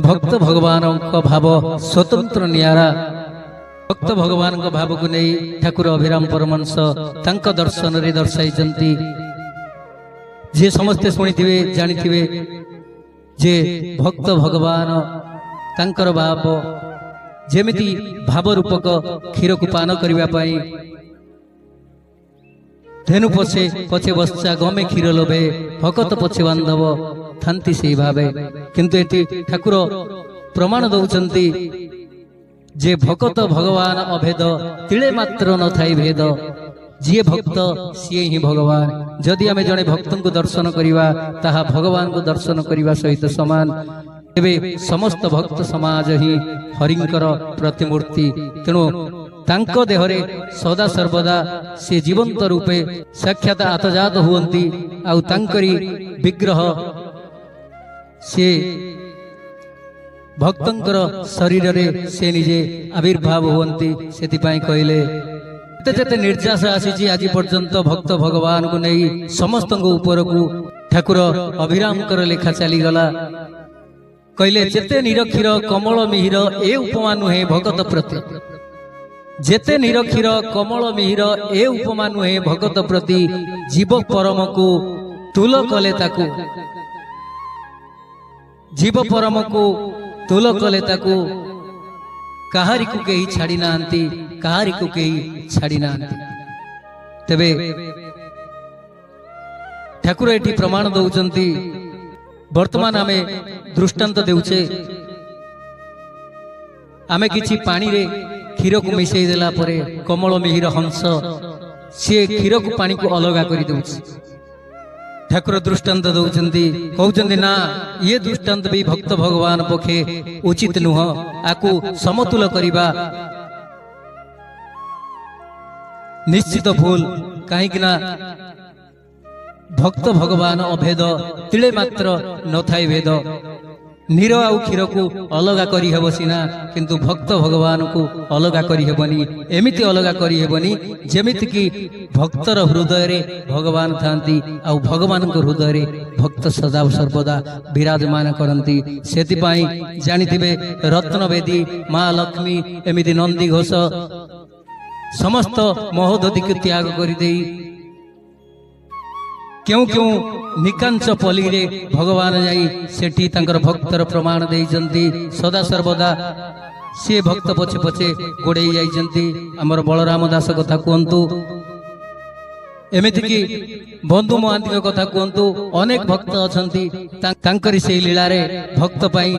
भक्त भगवान भाव स्वतंत्र नियारा भक्त भगवान भाव को नहीं ठाकुर अभिराम परमहंस तांका दर्शन रे दर्शाई जे समस्ते शुणिथिबे जानिथिबे जे भक्त भगवान तांकर भाव जेमिति भाव रूपक क्षीर को पान करने धेनु पछे पछे बच्चा गमे क्षीर लोभे भगत पछे बांधव थांती से भावे किंतु एटी ठाकुर प्रमाण दौचंती जे भगत भगवान अभेद तिले मात्र न थाई भेद जी भक्त सी ही भगवान जदि आमे जने भक्त को दर्शन करिवा ताहा भगवान को दर्शन करिवा सहित समान तेबे समस्त भक्त समाज ही हरिंकर प्रतिमूर्ति तेणु तांको देहरे सदा सर्वदा से जीवंत रूपे साक्षात आतजात हुवंती आउ तांकरी विग्रह से भक्तंकर शरीर रे से निजे आविर्भाव हुवंती सेतिपाई कहले जेते निर्जास आसी आज पर्यंत भक्त भगवान को नहीं समस्त ऊपर को ठाकुर अभिराम कर लेखा चली गला कहले जेते निरक्षीर कमल मिहिर ए उपमा नुहे भगत प्रति जेते निरक्षीर कमल मिहिर ए उपमा नुहे भगत प्रति जीव परम को तुल कले ताकू जीव परम को तुल कले ताकू काहारी को कहीं छाड़ी नांती काहारी को कहीं छाड़ी नांती तबे ठाकुर एटी प्रमाण दौचंती वर्तमान आमे दृष्टांत देउचे आमे किछि पानी रे क्षीर को मिसई देला परे कमल मिहिर हंस से क्षीर को पानी को अलगा करि दउछि ठाकुर दृष्टांत दौचंती कहउचंती ना ये दृष्टांत भी भक्त भगवान पखे उचित नुह आकु समतुल करिबा निश्चित भूल कहीं ना भक्त भगवान अभेद तिले मात्र न थाई भेद नीर आउ क्षीर को अलगा करी हेबो सिना किंतु भक्त भगवान को अलगा करी हेबनी एमिति अलगा करी हेबनी जेमिति कि भक्तर हृदय रे भगवान थांती आउ भगवान को हृदय रे भक्त सदा सर्वदा विराजमान करंती सेति पाई जानिथिबे रत्नवेदी मां लक्ष्मी एमिति नंदी घोष समस्त महोदधि को त्याग करि देई क्यों क्यों निकांच पली रे भगवान जाई सेठी तांकर भक्तर प्रमाण देइजंती सदा सर्वदा से भक्त पछे पछे गोड़ेई जाइजंती हमर बलराम दास कथा कहंतु एमिति कि बंधु महांती कथा कहंतु अनेक भक्त अछंती तांकरी से लीला रे भक्त पाई